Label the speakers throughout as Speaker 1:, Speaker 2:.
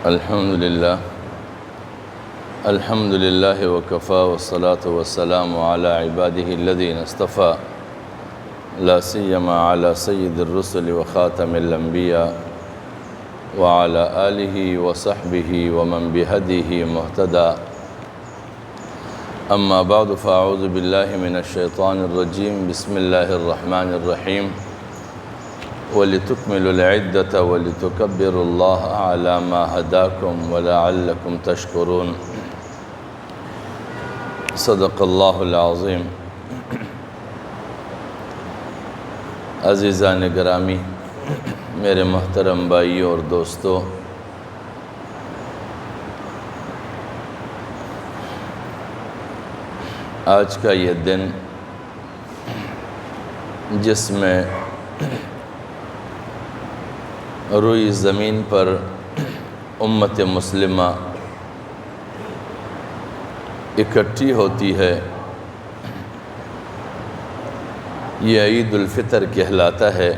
Speaker 1: الحمد لله وكفى والصلاة والسلام على عباده الذين اصطفى لا سيما على سيد الرسل وخاتم الأنبياء وعلى آله وصحبه ومن بهديه مهتدى أما بعد فأعوذ بالله من الشيطان الرجيم بسم الله الرحمن الرحيم وَلِتُكْمِلُوا الْعِدَّةَ وَلِتُكَبِّرُوا اللَّهَ عَلَى مَا هَدَاكُمْ وَلَعَلَّكُمْ تَشْكُرُونَ صدق اللہ العظیم۔ عزیزان گرامی، میرے محترم بھائیوں اور دوستو، آج کا یہ دن جس میں روئی زمین پر امت مسلمہ اکٹھی ہوتی ہے، یہ عید الفطر کہلاتا ہے،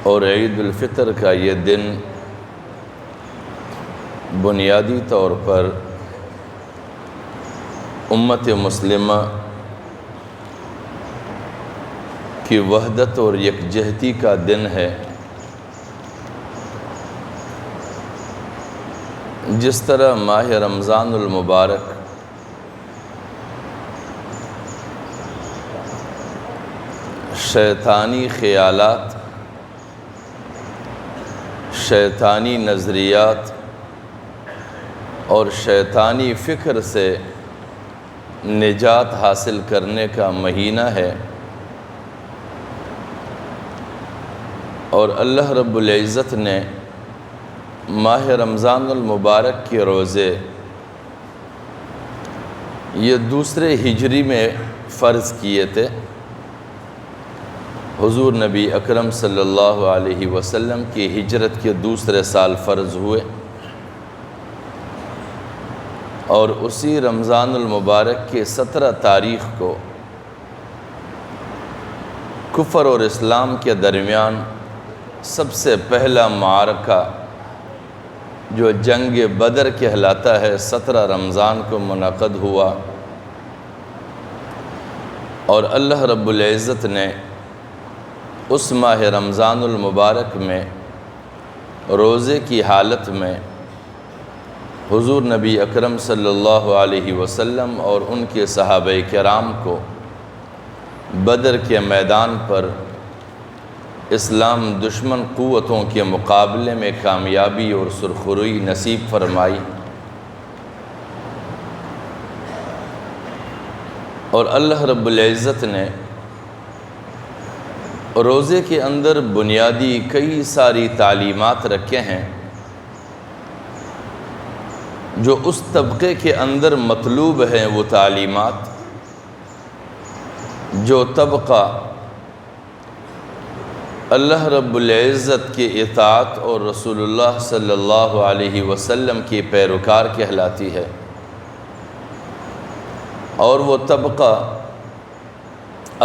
Speaker 1: اور عید الفطر کا یہ دن بنیادی طور پر امت مسلمہ کی وحدت اور یکجہتی کا دن ہے۔ جس طرح ماہ رمضان المبارک شیطانی خیالات، شیطانی نظریات اور شیطانی فکر سے نجات حاصل کرنے کا مہینہ ہے، اور اللہ رب العزت نے ماہ رمضان المبارک کے روزے یہ دوسرے ہجری میں فرض کیے تھے۔ حضور نبی اکرم صلی اللہ علیہ وسلم کی ہجرت کے دوسرے سال فرض ہوئے، اور اسی رمضان المبارک کے 17 تاریخ کو کفر اور اسلام کے درمیان سب سے پہلا معرکہ جو جنگ بدر کہلاتا ہے 17 رمضان کو منعقد ہوا، اور اللہ رب العزت نے اس ماہ رمضان المبارک میں روزے کی حالت میں حضور نبی اکرم صلی اللہ علیہ وسلم اور ان کے صحابہ کرام کو بدر کے میدان پر اسلام دشمن قوتوں کے مقابلے میں کامیابی اور سرخروئی نصیب فرمائی، اور اللہ رب العزت نے روزے کے اندر بنیادی کئی ساری تعلیمات رکھے ہیں جو اس طبقے کے اندر مطلوب ہیں۔ وہ تعلیمات جو طبقہ اللہ رب العزت کے اطاعت اور رسول اللہ صلی اللہ علیہ وسلم کی پیروکار کہلاتی ہے، اور وہ طبقہ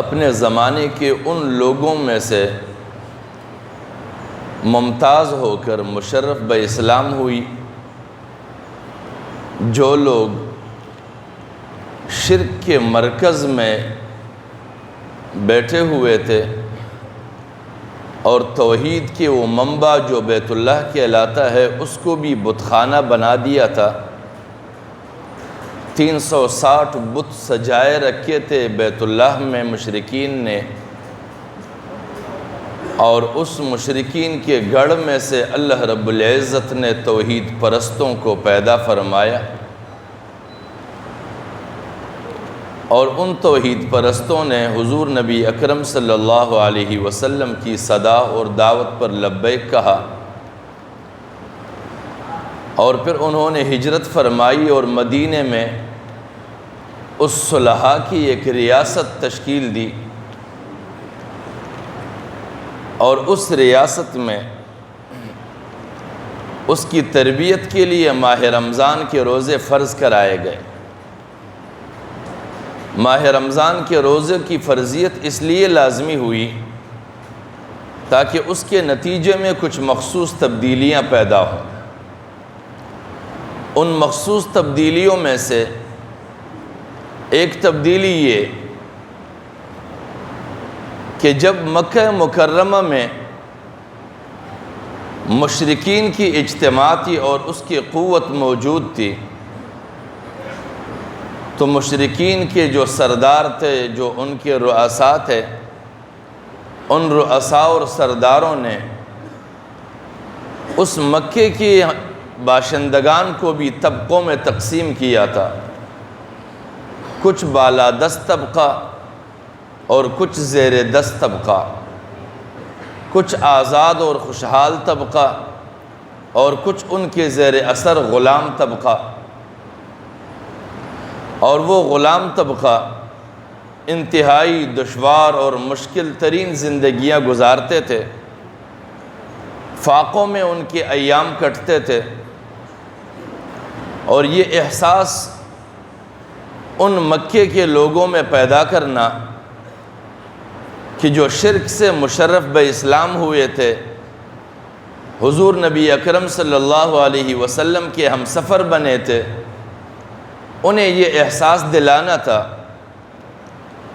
Speaker 1: اپنے زمانے کے ان لوگوں میں سے ممتاز ہو کر مشرف باسلام ہوئی جو لوگ شرک کے مرکز میں بیٹھے ہوئے تھے، اور توحید کے وہ منبع جو بیت اللہ کہلاتا ہے اس کو بھی بت خانہ بنا دیا تھا۔ 360 بت سجائے رکھے تھے بیت اللہ میں مشرکین نے، اور اس مشرکین کے گڑھ میں سے اللہ رب العزت نے توحید پرستوں کو پیدا فرمایا، اور ان توحید پرستوں نے حضور نبی اکرم صلی اللہ علیہ وسلم کی صدا اور دعوت پر لبیک کہا، اور پھر انہوں نے ہجرت فرمائی اور مدینے میں اس صلحاء کی ایک ریاست تشکیل دی، اور اس ریاست میں اس کی تربیت کے لیے ماہ رمضان کے روزے فرض کرائے گئے۔ ماہ رمضان کے روزے کی فرضیت اس لیے لازمی ہوئی تاکہ اس کے نتیجے میں کچھ مخصوص تبدیلیاں پیدا ہوں۔ ان مخصوص تبدیلیوں میں سے ایک تبدیلی یہ کہ جب مکہ مکرمہ میں مشرکین کی اجتماع تھی اور اس کی قوت موجود تھی، تو مشرکین کے جو سردار تھے، جو ان کے رؤساء تھے، ان رؤساء اور سرداروں نے اس مکے کی باشندگان کو بھی طبقوں میں تقسیم کیا تھا، کچھ بالادست طبقہ اور کچھ زیر دست طبقہ، کچھ آزاد اور خوشحال طبقہ اور کچھ ان کے زیر اثر غلام طبقہ۔ اور وہ غلام طبقہ انتہائی دشوار اور مشکل ترین زندگیاں گزارتے تھے، فاقوں میں ان کے ایام کٹتے تھے، اور یہ احساس ان مکے کے لوگوں میں پیدا کرنا کہ جو شرک سے مشرف بے اسلام ہوئے تھے، حضور نبی اکرم صلی اللہ علیہ وسلم کے ہم سفر بنے تھے، انہیں یہ احساس دلانا تھا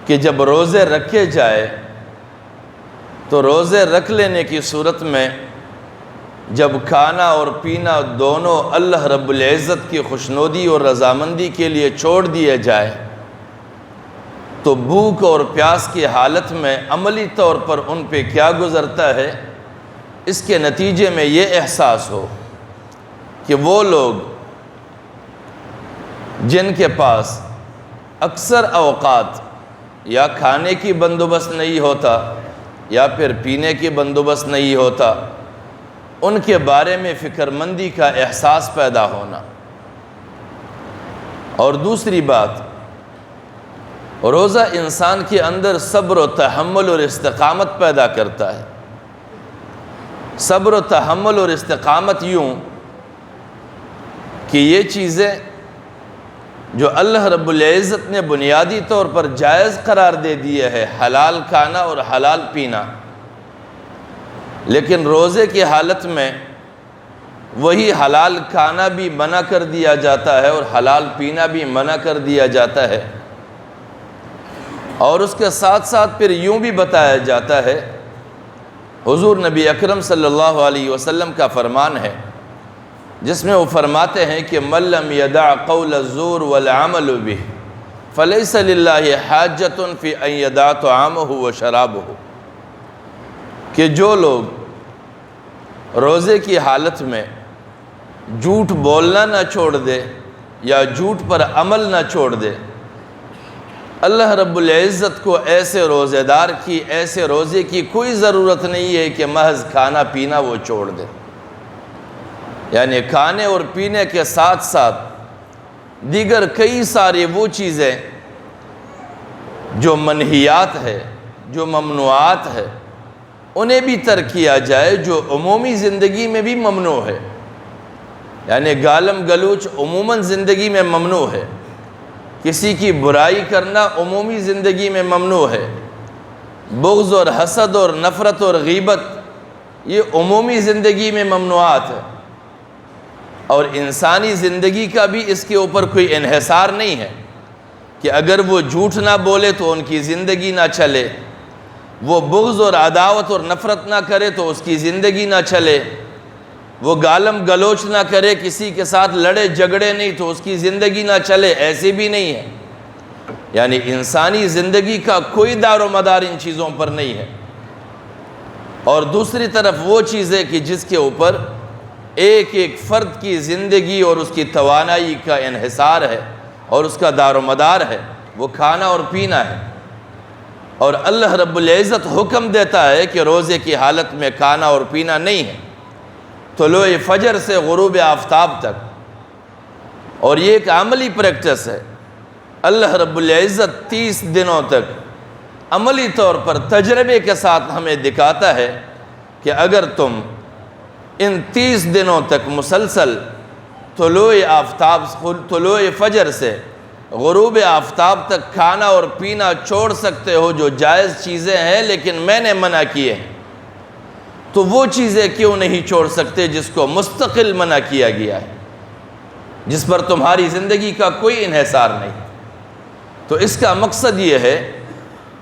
Speaker 1: کہ جب روزے رکھے جائے تو روزے رکھ لینے کی صورت میں جب کھانا اور پینا دونوں اللہ رب العزت کی خوشنودی اور رضامندی کے لیے چھوڑ دیے جائے تو بھوک اور پیاس کی حالت میں عملی طور پر ان پہ کیا گزرتا ہے، اس کے نتیجے میں یہ احساس ہو کہ وہ لوگ جن کے پاس اکثر اوقات یا کھانے کی بندوبست نہیں ہوتا یا پھر پینے کی بندوبست نہیں ہوتا، ان کے بارے میں فکر مندی کا احساس پیدا ہونا۔ اور دوسری بات، روزہ انسان کے اندر صبر و تحمل اور استقامت پیدا کرتا ہے۔ صبر و تحمل اور استقامت یوں کہ یہ چیزیں جو اللہ رب العزت نے بنیادی طور پر جائز قرار دے دیے ہے، حلال کھانا اور حلال پینا، لیکن روزے کی حالت میں وہی حلال کھانا بھی منع کر دیا جاتا ہے اور حلال پینا بھی منع کر دیا جاتا ہے، اور اس کے ساتھ ساتھ پھر یوں بھی بتایا جاتا ہے، حضور نبی اکرم صلی اللہ علیہ وسلم کا فرمان ہے جس میں وہ فرماتے ہیں کہ من لم یدع قول الزور والعمل به فلیس للہ حاجۃ فی ان یدع طعامہ وشرابہ، کہ جو لوگ روزے کی حالت میں جھوٹ بولنا نہ چھوڑ دے یا جھوٹ پر عمل نہ چھوڑ دے، اللہ رب العزت کو ایسے روزے دار کی، ایسے روزے کی کوئی ضرورت نہیں ہے کہ محض کھانا پینا وہ چھوڑ دے۔ یعنی کھانے اور پینے کے ساتھ ساتھ دیگر کئی ساری وہ چیزیں جو منہیات ہے، جو ممنوعات ہے، انہیں بھی ترک کیا جائے جو عمومی زندگی میں بھی ممنوع ہے۔ یعنی گالم گلوچ عموماً زندگی میں ممنوع ہے، کسی کی برائی کرنا عمومی زندگی میں ممنوع ہے، بغض اور حسد اور نفرت اور غیبت یہ عمومی زندگی میں ممنوعات ہے، اور انسانی زندگی کا بھی اس کے اوپر کوئی انحصار نہیں ہے کہ اگر وہ جھوٹ نہ بولے تو ان کی زندگی نہ چلے، وہ بغض اور عداوت اور نفرت نہ کرے تو اس کی زندگی نہ چلے، وہ گالم گلوچ نہ کرے، کسی کے ساتھ لڑے جھگڑے نہیں تو اس کی زندگی نہ چلے، ایسے بھی نہیں ہے۔ یعنی انسانی زندگی کا کوئی دار و مدار ان چیزوں پر نہیں ہے۔ اور دوسری طرف وہ چیزیں کہ جس کے اوپر ایک ایک فرد کی زندگی اور اس کی توانائی کا انحصار ہے اور اس کا دار و مدار ہے، وہ کھانا اور پینا ہے، اور اللہ رب العزت حکم دیتا ہے کہ روزے کی حالت میں کھانا اور پینا نہیں ہے، طلوع فجر سے غروب آفتاب تک۔ اور یہ ایک عملی پریکٹس ہے، اللہ رب العزت 30 دنوں تک عملی طور پر تجربے کے ساتھ ہمیں دکھاتا ہے کہ اگر تم ان 30 دنوں تک مسلسل طلوع فجر سے غروب آفتاب تک کھانا اور پینا چھوڑ سکتے ہو، جو جائز چیزیں ہیں لیکن میں نے منع کیے ہیں، تو وہ چیزیں کیوں نہیں چھوڑ سکتے جس کو مستقل منع کیا گیا ہے، جس پر تمہاری زندگی کا کوئی انحصار نہیں؟ تو اس کا مقصد یہ ہے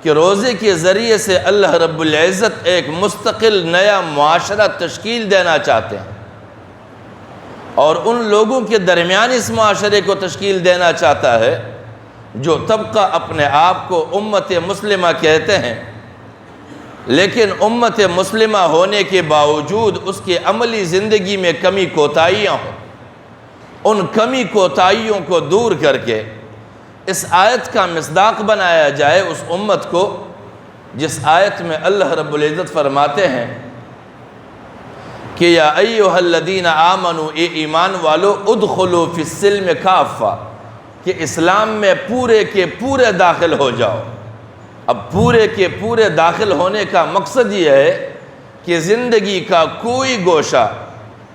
Speaker 1: کہ روزے کے ذریعے سے اللہ رب العزت ایک مستقل نیا معاشرہ تشکیل دینا چاہتے ہیں، اور ان لوگوں کے درمیان اس معاشرے کو تشکیل دینا چاہتا ہے جو طبقہ اپنے آپ کو امت مسلمہ کہتے ہیں، لیکن امت مسلمہ ہونے کے باوجود اس کے عملی زندگی میں کمی کوتاہیاں ہوں۔ ان کمی کوتاہیوں کو دور کر کے اس آیت کا مصداق بنایا جائے اس امت کو، جس آیت میں اللہ رب العزت فرماتے ہیں کہ یا ایھا الذین آمنوا، اے ایمان والو، ادخلوا فی السلم کافہ، کہ اسلام میں پورے کے پورے داخل ہو جاؤ۔ اب پورے کے پورے داخل ہونے کا مقصد یہ ہے کہ زندگی کا کوئی گوشہ،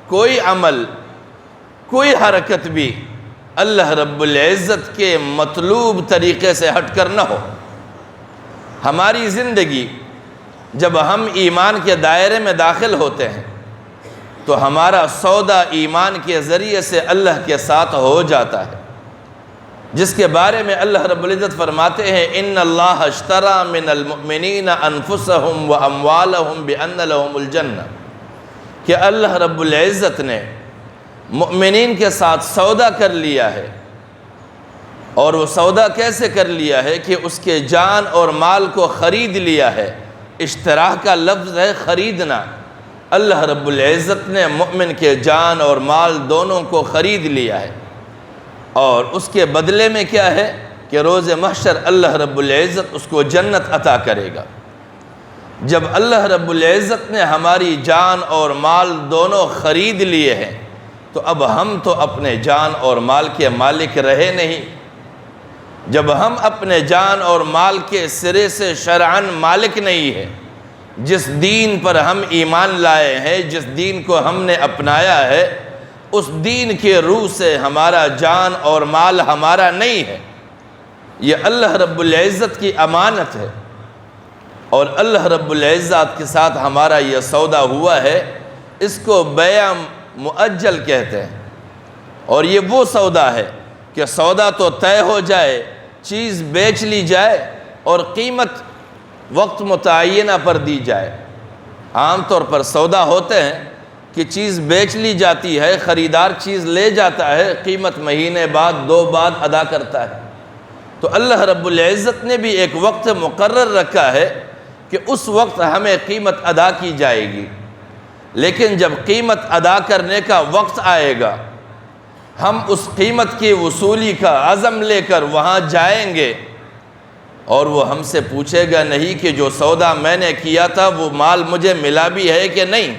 Speaker 1: کوئی عمل، کوئی حرکت بھی اللہ رب العزت کے مطلوب طریقے سے ہٹ کر نہ ہو۔ ہماری زندگی جب ہم ایمان کے دائرے میں داخل ہوتے ہیں تو ہمارا سودا ایمان کے ذریعے سے اللہ کے ساتھ ہو جاتا ہے، جس کے بارے میں اللہ رب العزت فرماتے ہیں ان اللہ اشترى من المؤمنین انفسهم واموالهم بان لهم الجنہ، کہ اللہ رب العزت نے مؤمنین کے ساتھ سودا کر لیا ہے، اور وہ سودا کیسے کر لیا ہے کہ اس کے جان اور مال کو خرید لیا ہے۔ اشتراء کا لفظ ہے خریدنا۔ اللہ رب العزت نے مؤمن کے جان اور مال دونوں کو خرید لیا ہے، اور اس کے بدلے میں کیا ہے کہ روز محشر اللہ رب العزت اس کو جنت عطا کرے گا۔ جب اللہ رب العزت نے ہماری جان اور مال دونوں خرید لیے ہیں تو اب ہم تو اپنے جان اور مال کے مالک رہے نہیں۔ جب ہم اپنے جان اور مال کے سرے سے شرعاً مالک نہیں ہیں، جس دین پر ہم ایمان لائے ہیں، جس دین کو ہم نے اپنایا ہے، اس دین کے روح سے ہمارا جان اور مال ہمارا نہیں ہے، یہ اللہ رب العزت کی امانت ہے، اور اللہ رب العزت کے ساتھ ہمارا یہ سودا ہوا ہے، اس کو بیع مؤجل کہتے ہیں۔ اور یہ وہ سودا ہے کہ سودا تو طے ہو جائے، چیز بیچ لی جائے اور قیمت وقت متعینہ پر دی جائے۔ عام طور پر سودا ہوتے ہیں کہ چیز بیچ لی جاتی ہے، خریدار چیز لے جاتا ہے، قیمت مہینے بعد 2 بعد ادا کرتا ہے۔ تو اللہ رب العزت نے بھی ایک وقت مقرر رکھا ہے کہ اس وقت ہمیں قیمت ادا کی جائے گی، لیکن جب قیمت ادا کرنے کا وقت آئے گا، ہم اس قیمت کی وصولی کا عزم لے کر وہاں جائیں گے، اور وہ ہم سے پوچھے گا نہیں کہ جو سودا میں نے کیا تھا وہ مال مجھے ملا بھی ہے کہ نہیں،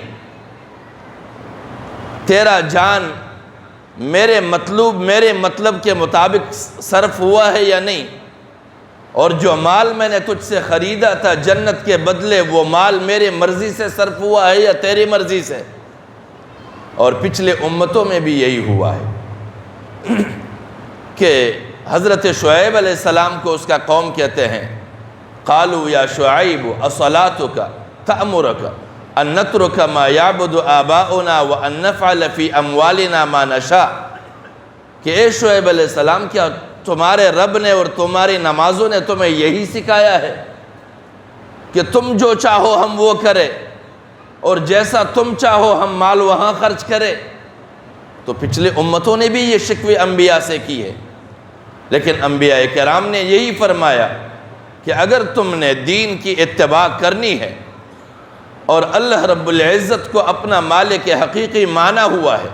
Speaker 1: تیرا جان میرے مطلب کے مطابق صرف ہوا ہے یا نہیں، اور جو مال میں نے تجھ سے خریدا تھا جنت کے بدلے، وہ مال میرے مرضی سے صرف ہوا ہے یا تیری مرضی سے۔ اور پچھلے امتوں میں بھی یہی ہوا ہے کہ حضرت شعیب علیہ السلام کو اس کا قوم کہتے ہیں قالوا یا شعیب اصلاتک تأمرک ان نترک ما یعبد آباؤنا وان نفعل فی اموالنا ما نشاء، کہ اے شعیب علیہ السلام، کیا تمہارے رب نے اور تمہاری نمازوں نے تمہیں یہی سکھایا ہے کہ تم جو چاہو ہم وہ کرے اور جیسا تم چاہو ہم مال وہاں خرچ کرے؟ تو پچھلے امتوں نے بھی یہ شکوے انبیاء سے کی ہے، لیکن انبیاء کرام نے یہی فرمایا کہ اگر تم نے دین کی اتباع کرنی ہے اور اللہ رب العزت کو اپنا مالک حقیقی مانا ہوا ہے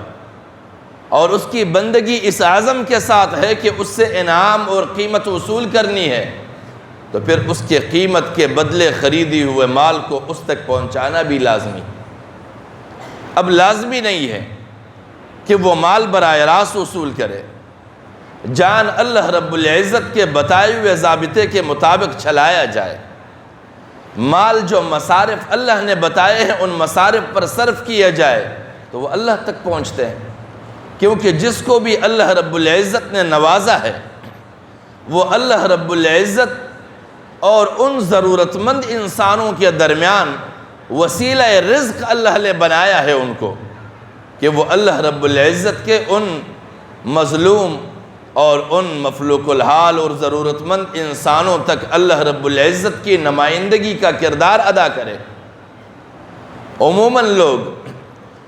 Speaker 1: اور اس کی بندگی اس عزم کے ساتھ ہے کہ اس سے انعام اور قیمت وصول کرنی ہے، تو پھر اس کے قیمت کے بدلے خریدی ہوئے مال کو اس تک پہنچانا بھی لازمی۔ اب لازمی نہیں ہے کہ وہ مال براہ راست وصول کرے، جان اللہ رب العزت کے بتائے ہوئے ضابطے کے مطابق چلایا جائے، مال جو مصارف اللہ نے بتائے ہیں ان مصارف پر صرف کیا جائے تو وہ اللہ تک پہنچتے ہیں، کیونکہ جس کو بھی اللہ رب العزت نے نوازا ہے وہ اللہ رب العزت اور ان ضرورت مند انسانوں کے درمیان وسیلہ رزق اللہ نے بنایا ہے ان کو، کہ وہ اللہ رب العزت کے ان مظلوم اور ان مفلوق الحال اور ضرورت مند انسانوں تک اللہ رب العزت کی نمائندگی کا کردار ادا کرے۔ عموماً لوگ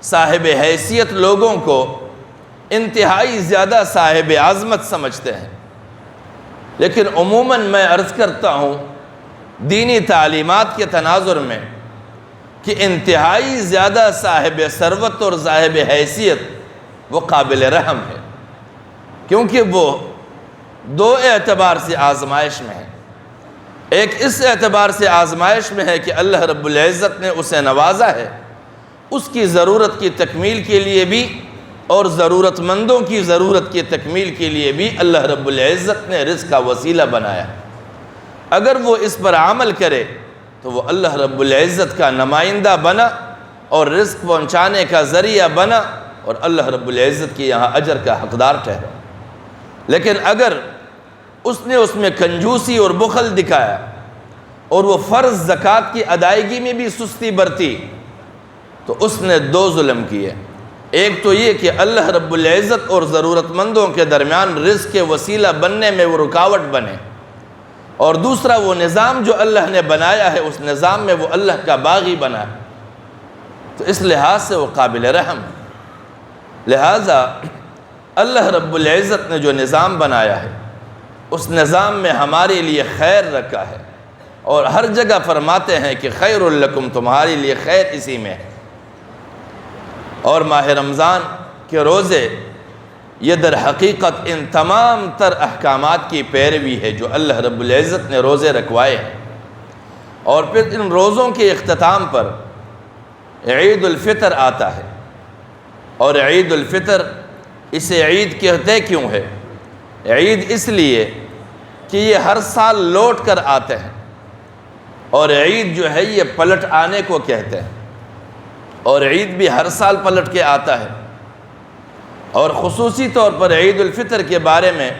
Speaker 1: صاحب حیثیت لوگوں کو انتہائی زیادہ صاحب عظمت سمجھتے ہیں، لیکن عموماً میں عرض کرتا ہوں دینی تعلیمات کے تناظر میں کہ انتہائی زیادہ صاحب ثروت اور صاحب حیثیت وہ قابل رحم ہے، کیونکہ وہ دو اعتبار سے آزمائش میں ہے۔ ایک اس اعتبار سے آزمائش میں ہے کہ اللہ رب العزت نے اسے نوازا ہے، اس کی ضرورت کی تکمیل کے لیے بھی اور ضرورت مندوں کی ضرورت کی تکمیل کے لیے بھی اللہ رب العزت نے رزق کا وسیلہ بنایا۔ اگر وہ اس پر عمل کرے تو وہ اللہ رب العزت کا نمائندہ بنا اور رزق پہنچانے کا ذریعہ بنا اور اللہ رب العزت کی یہاں اجر کا حقدار ٹھہرا۔ لیکن اگر اس نے اس میں کنجوسی اور بخل دکھایا اور وہ فرض زکوٰۃ کی ادائیگی میں بھی سستی برتی تو اس نے دو ظلم کیے۔ ایک تو یہ کہ اللہ رب العزت اور ضرورت مندوں کے درمیان رزق کے وسیلہ بننے میں وہ رکاوٹ بنے، اور دوسرا وہ نظام جو اللہ نے بنایا ہے اس نظام میں وہ اللہ کا باغی بنا ہے، تو اس لحاظ سے وہ قابل رحم ہے۔ لہٰذا اللہ رب العزت نے جو نظام بنایا ہے اس نظام میں ہمارے لیے خیر رکھا ہے، اور ہر جگہ فرماتے ہیں کہ خیر لکم، تمہارے لیے خیر اسی میں ہے۔ اور ماہ رمضان کے روزے یہ در حقیقت ان تمام تر احکامات کی پیروی ہے جو اللہ رب العزت نے روزے رکھوائے ہیں۔ اور پھر ان روزوں کے اختتام پر عید الفطر آتا ہے، اور عید الفطر اسے عید کہتے کیوں ہے؟ عید اس لیے کہ یہ ہر سال لوٹ کر آتے ہیں، اور عید جو ہے یہ پلٹ آنے کو کہتے ہیں، اور عید بھی ہر سال پلٹ کے آتا ہے۔ اور خصوصی طور پر عید الفطر کے بارے میں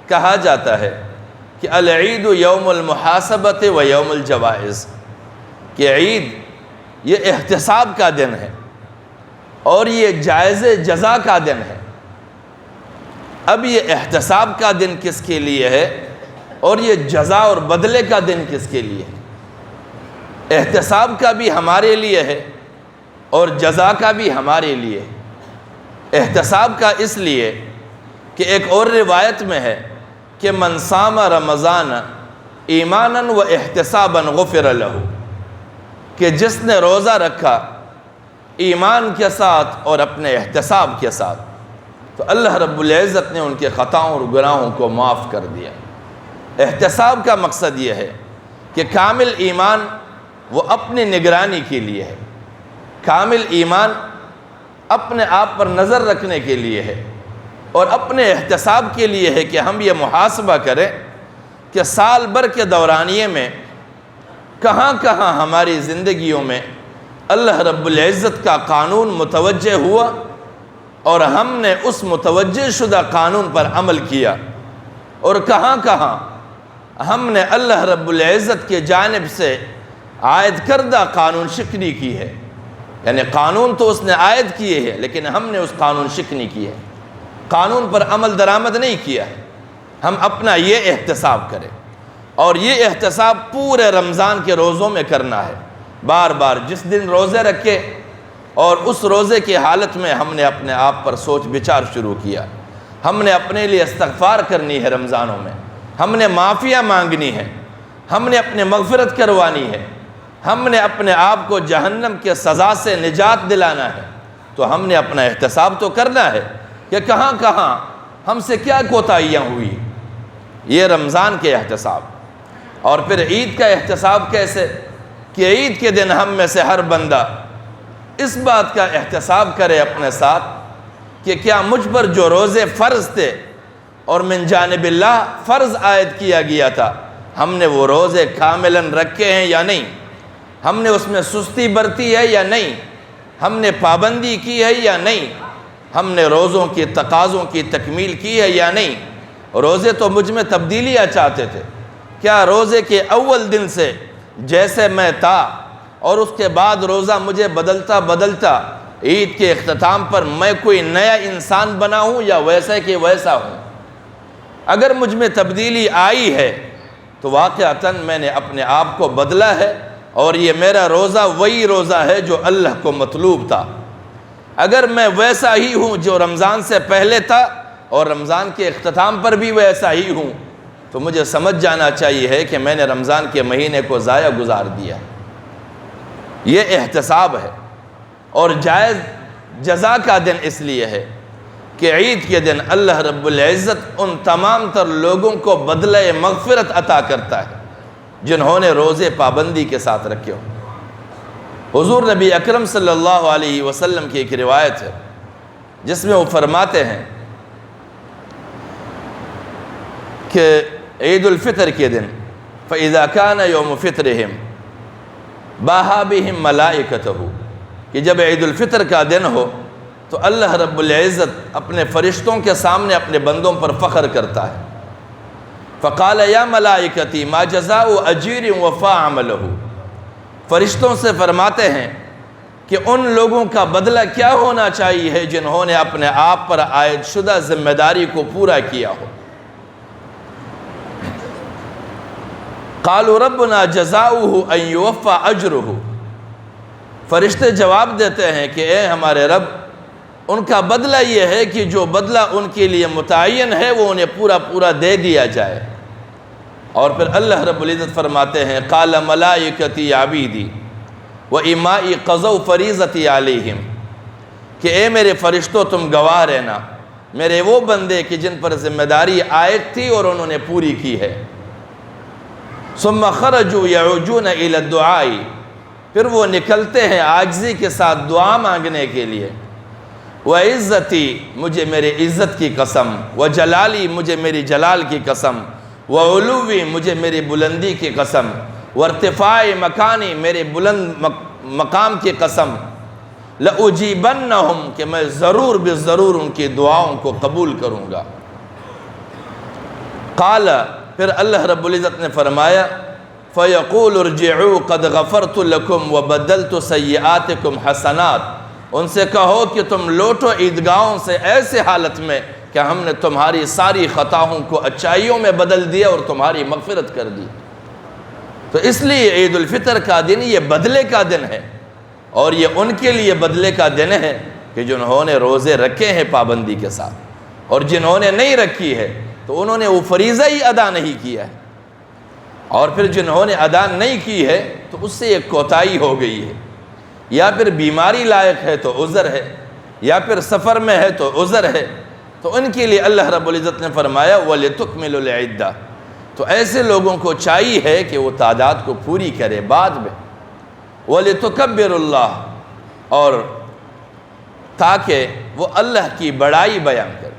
Speaker 1: کہا جاتا ہے کہ العید یوم المحاسبۃ و یوم الجوائز، کہ عید یہ احتساب کا دن ہے اور یہ جائزے جزا کا دن ہے۔ اب یہ احتساب کا دن کس کے لیے ہے اور یہ جزا اور بدلے کا دن کس کے لیے ہے؟ احتساب کا بھی ہمارے لیے ہے اور جزا کا بھی ہمارے لیے ہے۔ احتساب کا اس لیے کہ ایک اور روایت میں ہے کہ من صام رمضان ایمانا و احتسابا غفر لہ، کہ جس نے روزہ رکھا ایمان کے ساتھ اور اپنے احتساب کے ساتھ تو اللہ رب العزت نے ان کے خطاؤں اور گناہوں کو معاف کر دیا۔ احتساب کا مقصد یہ ہے کہ کامل ایمان وہ اپنی نگرانی کے لیے ہے، کامل ایمان اپنے آپ پر نظر رکھنے کے لیے ہے، اور اپنے احتساب کے لیے ہے کہ ہم یہ محاسبہ کریں کہ سال بھر کے دورانیے میں کہاں کہاں ہماری زندگیوں میں اللہ رب العزت کا قانون متوجہ ہوا اور ہم نے اس متوجہ شدہ قانون پر عمل کیا، اور کہاں کہاں ہم نے اللہ رب العزت کے جانب سے عائد کردہ قانون شکنی کی ہے۔ یعنی قانون تو اس نے عائد کیے ہیں لیکن ہم نے اس قانون شکنی کی ہے، قانون پر عمل درآمد نہیں کیا ہے۔ ہم اپنا یہ احتساب کریں، اور یہ احتساب پورے رمضان کے روزوں میں کرنا ہے، بار بار جس دن روزے رکھے اور اس روزے کی حالت میں ہم نے اپنے آپ پر سوچ بچار شروع کیا، ہم نے اپنے لیے استغفار کرنی ہے، رمضانوں میں ہم نے معافیاں مانگنی ہے، ہم نے اپنے مغفرت کروانی ہے، ہم نے اپنے آپ کو جہنم کے سزا سے نجات دلانا ہے، تو ہم نے اپنا احتساب تو کرنا ہے کہ کہاں کہاں ہم سے کیا کوتاہیاں ہوئی۔ یہ رمضان کے احتساب۔ اور پھر عید کا احتساب کیسے؟ کہ عید کے دن ہم میں سے ہر بندہ اس بات کا احتساب کرے اپنے ساتھ کہ کیا مجھ پر جو روزے فرض تھے اور من جانب اللہ فرض عائد کیا گیا تھا، ہم نے وہ روزے کاملاً رکھے ہیں یا نہیں، ہم نے اس میں سستی برتی ہے یا نہیں، ہم نے پابندی کی ہے یا نہیں، ہم نے روزوں کی تقاضوں کی تکمیل کی ہے یا نہیں۔ روزے تو مجھ میں تبدیلیاں چاہتے تھے، کیا روزے کے اول دن سے جیسے میں تھا اور اس کے بعد روزہ مجھے بدلتا بدلتا عید کے اختتام پر میں کوئی نیا انسان بنا ہوں یا ویسا کہ ویسا ہوں؟ اگر مجھ میں تبدیلی آئی ہے تو واقعتاً میں نے اپنے آپ کو بدلا ہے، اور یہ میرا روزہ وہی روزہ ہے جو اللہ کو مطلوب تھا۔ اگر میں ویسا ہی ہوں جو رمضان سے پہلے تھا اور رمضان کے اختتام پر بھی ویسا ہی ہوں، تو مجھے سمجھ جانا چاہیے کہ میں نے رمضان کے مہینے کو ضائع گزار دیا۔ یہ احتساب ہے، اور جائز جزا کا دن اس لیے ہے کہ عید کے دن اللہ رب العزت ان تمام تر لوگوں کو بدلہ مغفرت عطا کرتا ہے جنہوں نے روزے پابندی کے ساتھ رکھے ہو۔ حضور نبی اکرم صلی اللہ علیہ وسلم کی ایک روایت ہے جس میں وہ فرماتے ہیں کہ عید الفطر کے دن فَإِذَا كَانَ يَوْمُ فِطْرِهِمْ بَاهَا بِهِمْ مَلَائِكَتُهُ کہ جب عید الفطر کا دن ہو تو اللہ رب العزت اپنے فرشتوں کے سامنے اپنے بندوں پر فخر کرتا ہے۔ فَقَالَ يَا مَلَائِكَتِي مَا جَزَاءُ أَجِيرٍ وَفَاءَ عَمَلُهُ فرشتوں سے فرماتے ہیں کہ ان لوگوں کا بدلہ کیا ہونا چاہیے جنہوں نے اپنے آپ پر عائد شدہ ذمہ داری کو پورا کیا ہو۔ قالوا ربنا جزاؤه ان يوفى اجره فرشتے جواب دیتے ہیں کہ اے ہمارے رب، ان کا بدلہ یہ ہے کہ جو بدلہ ان کے لیے متعین ہے وہ انہیں پورا پورا دے دیا جائے۔ اور پھر اللہ رب العزت فرماتے ہیں قال ملائکتی عبیدی وإمائی قضوا فریضتی علیہم کہ اے میرے فرشتوں تم گواہ رہنا میرے وہ بندے کہ جن پر ذمہ داری عائد تھی اور انہوں نے پوری کی ہے۔ ثم خرجوا يعوجون الى الدعاء پھر وہ نکلتے ہیں عاجزی کے ساتھ دعا مانگنے کے لیے۔ وعزتی مجھے میرے عزت کی قسم، وجلالی مجھے میری جلال کی قسم، وعلوی مجھے میری بلندی کی قسم، وارتفاع مکانی میرے بلند مقام کی قسم، لأجیبنہم کہ میں ضرور بالضرور ان کی دعاؤں کو قبول کروں گا۔ قال پھر اللہ رب العزت نے فرمایا فَيَقُولُ ارْجِعُوا قَدْ غَفَرْتُ لَكُمْ وَبَدَّلْتُ سَيِّئَاتِكُمْ حَسَنَاتٍ ان سے کہو کہ تم لوٹو عیدگاہوں سے ایسے حالت میں کہ ہم نے تمہاری ساری خطاؤں کو اچھائیوں میں بدل دیا اور تمہاری مغفرت کر دی۔ تو اس لیے عید الفطر کا دن یہ بدلے کا دن ہے، اور یہ ان کے لیے بدلے کا دن ہے کہ جنہوں نے روزے رکھے ہیں پابندی کے ساتھ، اور جنہوں نے نہیں رکھی ہے تو انہوں نے وہ فریضہ ہی ادا نہیں کیا ہے، اور پھر جنہوں نے ادا نہیں کی ہے تو اس سے ایک کوتاہی ہو گئی ہے، یا پھر بیماری لائق ہے تو عذر ہے، یا پھر سفر میں ہے تو عذر ہے، تو ان کے لیے اللہ رب العزت نے فرمایا وَلِتُكْمِلُوا الْعِدَّةَ تو ایسے لوگوں کو چاہیے ہے کہ وہ تعداد کو پوری کرے بعد میں، وَلِتُكَبِّرُوا اللَّهَ اور تاکہ وہ اللہ کی بڑائی بیان کرے۔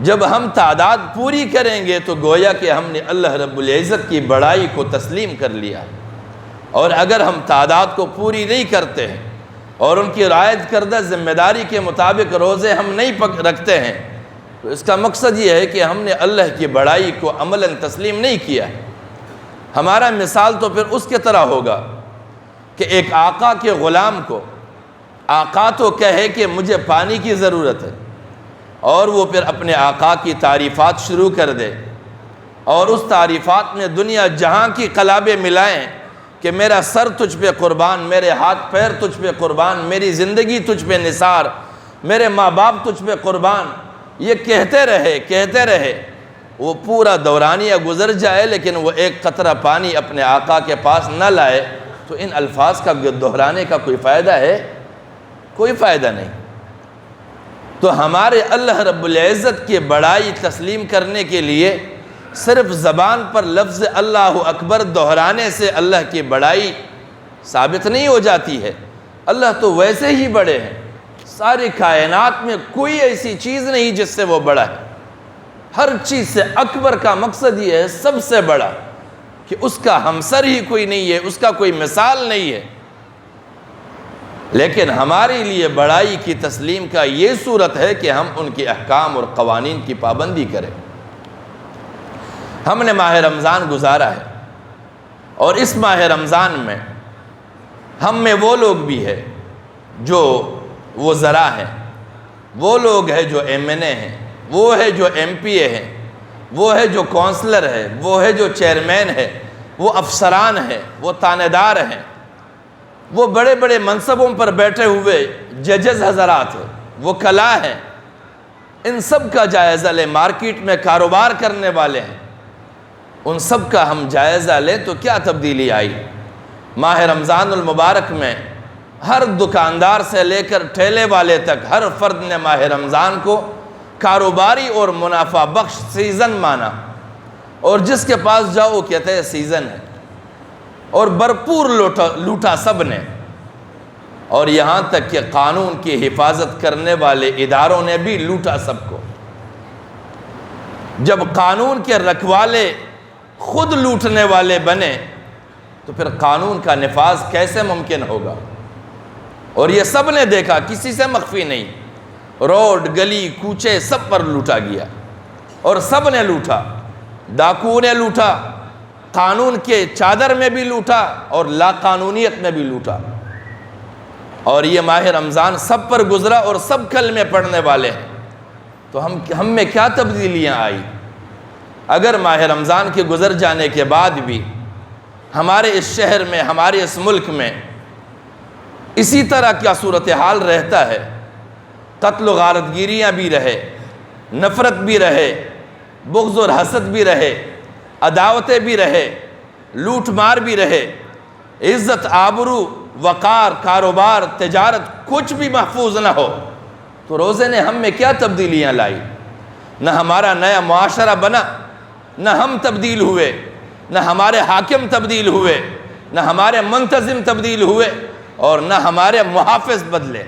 Speaker 1: جب ہم تعداد پوری کریں گے تو گویا کہ ہم نے اللہ رب العزت کی بڑائی کو تسلیم کر لیا، اور اگر ہم تعداد کو پوری نہیں کرتے ہیں اور ان کی رعایت کردہ ذمہ داری کے مطابق روزے ہم نہیں رکھتے ہیں تو اس کا مقصد یہ ہے کہ ہم نے اللہ کی بڑائی کو عملاً تسلیم نہیں کیا ہے۔ ہمارا مثال تو پھر اس کے طرح ہوگا کہ ایک آقا کے غلام کو آقا تو کہے کہ مجھے پانی کی ضرورت ہے، اور وہ پھر اپنے آقا کی تعریفات شروع کر دے، اور اس تعریفات میں دنیا جہاں کی قلابیں ملائیں کہ میرا سر تجھ پہ قربان، میرے ہاتھ پیر تجھ پہ قربان، میری زندگی تجھ پہ نثار، میرے ماں باپ تجھ پہ قربان، یہ کہتے رہے وہ پورا دورانیہ گزر جائے لیکن وہ ایک قطرہ پانی اپنے آقا کے پاس نہ لائے، تو ان الفاظ کا دہرانے کا کوئی فائدہ ہے؟ کوئی فائدہ نہیں۔ تو ہمارے اللہ رب العزت کی بڑائی تسلیم کرنے کے لیے صرف زبان پر لفظ اللہ اکبر دہرانے سے اللہ کی بڑائی ثابت نہیں ہو جاتی ہے۔ اللہ تو ویسے ہی بڑے ہیں، ساری کائنات میں کوئی ایسی چیز نہیں جس سے وہ بڑا ہے، ہر چیز سے اکبر کا مقصد یہ ہے سب سے بڑا، کہ اس کا ہمسر ہی کوئی نہیں ہے، اس کا کوئی مثال نہیں ہے۔ لیکن ہمارے لیے بڑائی کی تسلیم کا یہ صورت ہے کہ ہم ان کے احکام اور قوانین کی پابندی کریں۔ ہم نے ماہ رمضان گزارا ہے، اور اس ماہ رمضان میں ہم میں وہ لوگ بھی ہے جو وزراء ہیں، وہ لوگ ہیں جو ایم این اے ہیں، وہ ہے جو ایم پی اے ہیں، وہ ہے جو کونسلر ہے، وہ ہے جو چیئرمین ہے، وہ افسران ہیں، وہ تانے دار ہیں، وہ بڑے بڑے منصبوں پر بیٹھے ہوئے ججز حضرات ہیں، وکلاء ہیں۔ ان سب کا جائزہ لیں، مارکیٹ میں کاروبار کرنے والے ہیں، ان سب کا ہم جائزہ لیں تو کیا تبدیلی آئی۔ ماہ رمضان المبارک میں ہر دکاندار سے لے کر ٹھیلے والے تک ہر فرد نے ماہ رمضان کو کاروباری اور منافع بخش سیزن مانا، اور جس کے پاس جاؤ وہ کہتے ہیں سیزن ہے، اور بھرپور لوٹا سب نے، اور یہاں تک کہ قانون کی حفاظت کرنے والے اداروں نے بھی لوٹا سب کو۔ جب قانون کے رکھوالے خود لوٹنے والے بنے تو پھر قانون کا نفاذ کیسے ممکن ہوگا؟ اور یہ سب نے دیکھا، کسی سے مخفی نہیں، روڈ گلی کوچے سب پر لوٹا گیا، اور سب نے لوٹا، ڈاکوؤں نے لوٹا، قانون کے چادر میں بھی لوٹا اور لا قانونیت میں بھی لوٹا۔ اور یہ ماہ رمضان سب پر گزرا اور سب کلمے پڑھنے والے ہیں، تو ہم میں کیا تبدیلیاں آئی؟ اگر ماہ رمضان کے گزر جانے کے بعد بھی ہمارے اس شہر میں، ہمارے اس ملک میں اسی طرح کیا صورتحال رہتا ہے، قتل و غارت گیریاں بھی رہے، نفرت بھی رہے، بغض اور حسد بھی رہے، عداوتیں بھی رہے، لوٹ مار بھی رہے، عزت آبرو وقار کاروبار تجارت کچھ بھی محفوظ نہ ہو، تو روزے نے ہم میں کیا تبدیلیاں لائی؟ نہ ہمارا نیا معاشرہ بنا، نہ ہم تبدیل ہوئے، نہ ہمارے حاکم تبدیل ہوئے، نہ ہمارے منتظم تبدیل ہوئے، اور نہ ہمارے محافظ بدلے۔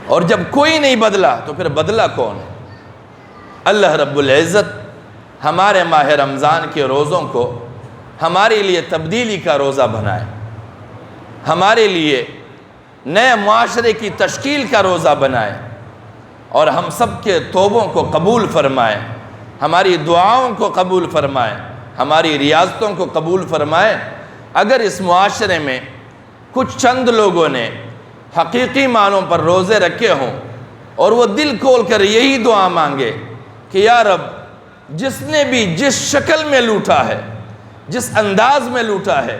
Speaker 1: اور جب کوئی نہیں بدلا تو پھر بدلا کون ہے؟ اللہ رب العزت ہمارے ماہ رمضان کے روزوں کو ہمارے لیے تبدیلی کا روزہ بنائے، ہمارے لیے نئے معاشرے کی تشکیل کا روزہ بنائے، اور ہم سب کے توبوں کو قبول فرمائے، ہماری دعاؤں کو قبول فرمائے، ہماری ریاضتوں کو قبول فرمائے۔ اگر اس معاشرے میں کچھ چند لوگوں نے حقیقی معنوں پر روزے رکھے ہوں اور وہ دل کھول کر یہی دعا مانگے کہ یا رب، جس نے بھی جس شکل میں لوٹا ہے، جس انداز میں لوٹا ہے،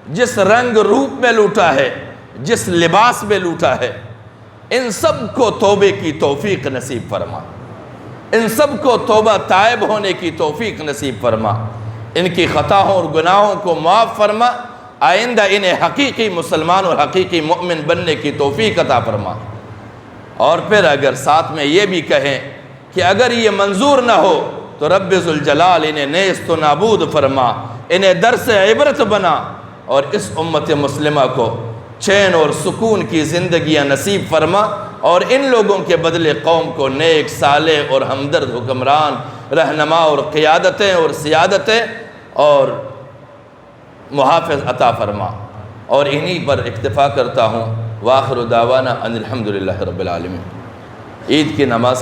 Speaker 1: جس رنگ روپ میں لوٹا ہے، جس لباس میں لوٹا ہے، ان سب کو توبے کی توفیق نصیب فرما، ان سب کو توبہ تائب ہونے کی توفیق نصیب فرما، ان کی خطاؤں اور گناہوں کو معاف فرما، آئندہ انہیں حقیقی مسلمان اور حقیقی مؤمن بننے کی توفیق عطا فرما۔ اور پھر اگر ساتھ میں یہ بھی کہیں کہ اگر یہ منظور نہ ہو تو رب ذوالجلال انہیں نیست و نابود فرما، انہیں درس عبرت بنا، اور اس امت مسلمہ کو چین اور سکون کی زندگیاں نصیب فرما، اور ان لوگوں کے بدلے قوم کو نیک صالح اور ہمدرد حکمران رہنما اور قیادتیں اور سیادتیں اور محافظ عطا فرما۔ اور انہی پر اکتفا کرتا ہوں۔ وآخر دعوانا ان الحمدللہ رب العالمین۔ عید کی نماز